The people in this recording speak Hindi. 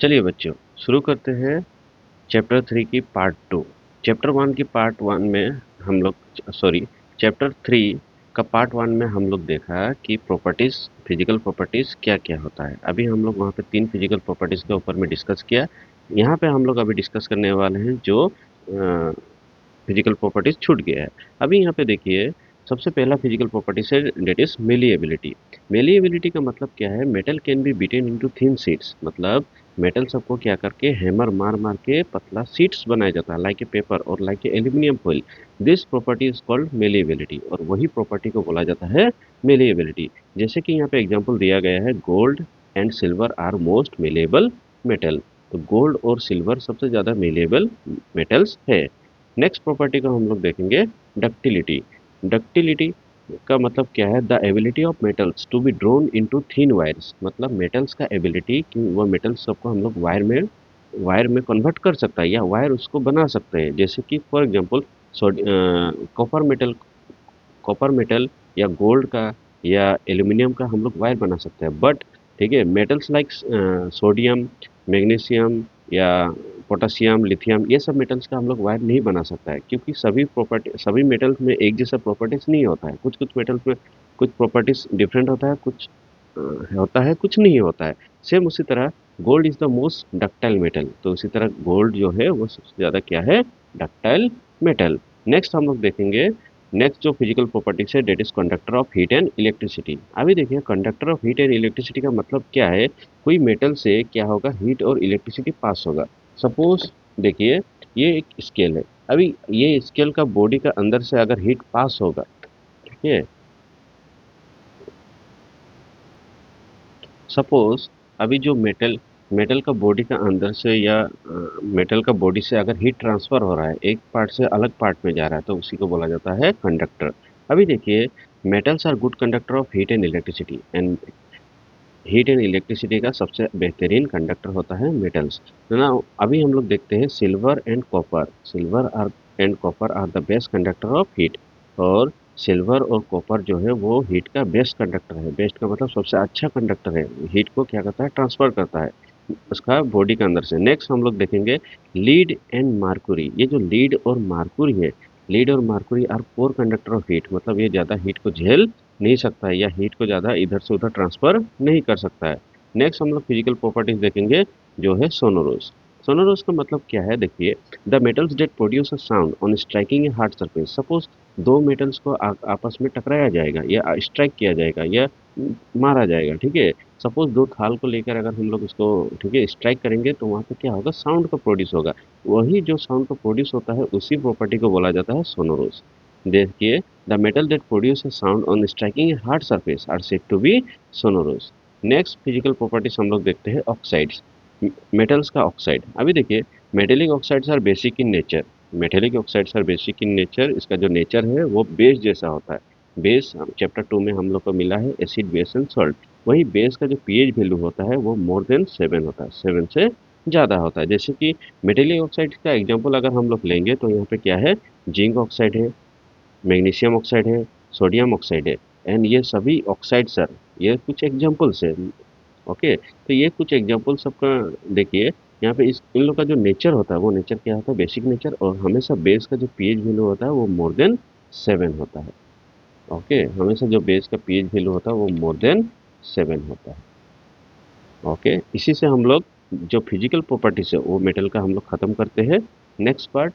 चलिए बच्चों, शुरू करते हैं चैप्टर 3 की पार्ट 2। चैप्टर 1 की पार्ट 1 में हम लोग सॉरी चैप्टर 3 का पार्ट 1 में हम लोग देखा कि प्रॉपर्टीज़, फिजिकल प्रॉपर्टीज़ क्या-क्या होता है। अभी हम लोग वहाँ पे 3 फिजिकल प्रॉपर्टीज़ के ऊपर में डिस्कस किया। यहाँ पे हम लोग अभी डिस्कस करने वाले हैं जो फिजिकल प्रॉपर्टीज छूट गया है। अभी यहाँ पे देखिए, सबसे पहला फिजिकल प्रॉपर्टीज है दैट इज मेलिएबिलिटी। मेलिएबिलिटी का मतलब क्या है? Metal can be beaten into thin sheets. मतलब मेटल सबको क्या करके हैमर मार मार के पतला शीट्स बनाया जाता है, लाइक ए पेपर और like a aluminium foil. This property is called malleability, और वही प्रॉपर्टी को बोला जाता है मेलिएबिलिटी। जैसे कि यहाँ पे एग्जाम्पल दिया गया है, gold and silver are most malleable metal. तो गोल्ड और सिल्वर सबसे ज्यादा मेलेबल मेटल्स है। नेक्स्ट प्रॉपर्टी को हम लोग देखेंगे, डक्टिलिटी। डक्टिलिटी का मतलब क्या है? The ability of metals to be drawn into thin wires. मतलब मेटल्स का एबिलिटी कि वह मेटल्स सबको हम लोग वायर में कन्वर्ट कर सकता है या वायर उसको बना सकते हैं। जैसे कि for example copper metal, copper metal या गोल्ड का या एल्यूमिनियम का हम लोग वायर बना सकते हैं। बट ठीक है, मेटल्स लाइक सोडियम, मैग्नीशियम या पोटेशियम, लिथियम, ये सब मेटल्स का हम लोग वायर नहीं बना सकता है, क्योंकि सभी मेटल्स में एक जैसा प्रॉपर्टीज नहीं होता है। कुछ कुछ मेटल्स में कुछ प्रॉपर्टीज डिफरेंट होता है, कुछ होता है, कुछ नहीं होता है। सेम उसी तरह gold is the most ductile metal. तो उसी तरह गोल्ड जो है वो सबसे ज़्यादा क्या है? Ductile metal. नेक्स्ट हम लोग देखेंगे, नेक्स्ट जो फिजिकल प्रॉपर्टीज है that is conductor of heat and electricity. अभी देखिए, conductor of heat and electricity का मतलब क्या है? कोई मेटल से क्या होगा? हीट और इलेक्ट्रिसिटी पास होगा। सपोज देखिए, ये एक स्केल है। अभी ये स्केल का बॉडी का अंदर से अगर हीट पास होगा, ठीक है, सपोज अभी जो मेटल मेटल का बॉडी का अंदर से या मेटल का बॉडी से अगर हीट ट्रांसफर हो रहा है, एक पार्ट से अलग पार्ट में जा रहा है, तो उसी को बोला जाता है कंडक्टर। अभी देखिए, metals are good conductor of heat and electricity, and heat and electricity का सबसे बेहतरीन कंडक्टर होता है मेटल्स। तो ना, अभी हम लोग देखते हैं silver and copper. Silver are and copper are the best conductor of heat. और सिल्वर और कॉपर जो है वो हीट का बेस्ट कंडक्टर है। बेस्ट का मतलब सबसे अच्छा कंडक्टर है, हीट को क्या करता है? ट्रांसफर करता है उसका बॉडी के अंदर से। नेक्स्ट हम लोग देखेंगे लीड एंड मार्कुरी। ये जो लीड और मार्कुरी है, लीड और mercury are poor conductor of heat. मतलब ये ज़्यादा हीट को झेल नहीं सकता है या हीट को ज़्यादा इधर से उधर ट्रांसफ़र नहीं कर सकता है। नेक्स्ट हम लोग फिजिकल प्रॉपर्टीज़ देखेंगे, जो है सोनोरोस। सोनोरोस का मतलब क्या है? देखिए, the metals that produce a sound on striking a hard surface. Suppose दो मेटल्स को आपस में टकराया जाएगा या स्ट्राइक किया जाएगा या मारा जाएगा, ठीक है। सपोज दो थाल को लेकर अगर हम लोग उसको, ठीक है, स्ट्राइक करेंगे, तो वहाँ पे क्या होगा? साउंड का प्रोड्यूस होगा। वही जो साउंड का प्रोड्यूस होता है, उसी प्रॉपर्टी को बोला जाता है सोनोरोस। देखिए, the metal that produce a sound on striking a hard surface are said to be sonorous. Next physical properties हम लोग देखते हैं, ऑक्साइड्स। मेटल्स का ऑक्साइड। अभी देखिए, metallic oxides are basic in nature. Metallic oxides are basic in nature. इसका जो नेचर है वो बेस जैसा होता है। बेस चैप्टर 2 में हम लोग को मिला है, एसिड, बेस एंड सॉल्ट। वही बेस का जो पीएच वैल्यू होता है वो मोर देन 7 होता है, 7 से ज़्यादा होता है। जैसे कि मेटेलिक ऑक्साइड का एग्जांपल अगर हम लोग लेंगे, तो यहाँ पे क्या है? जिंक ऑक्साइड है, मैग्नीशियम ऑक्साइड है, सोडियम ऑक्साइड है। एंड ये सभी ऑक्साइड सर, ये कुछ एग्जांपल्स है। ओके, तो ये कुछ एग्जांपल सबका देखिए। यहाँ पे इस इन लोग का जो नेचर होता है, वो नेचर क्या होता है? Basic nature. और हमेशा बेस का जो पीएच वैल्यू होता है वो मोर देन 7 होता है। ओके, हमेशा जो बेस का पीएच वैल्यू होता है वो मोर देन 7 होता है। ओके, इसी से हम लोग जो फिजिकल प्रॉपर्टीज है वो मेटल का हम लोग खत्म करते हैं। Next part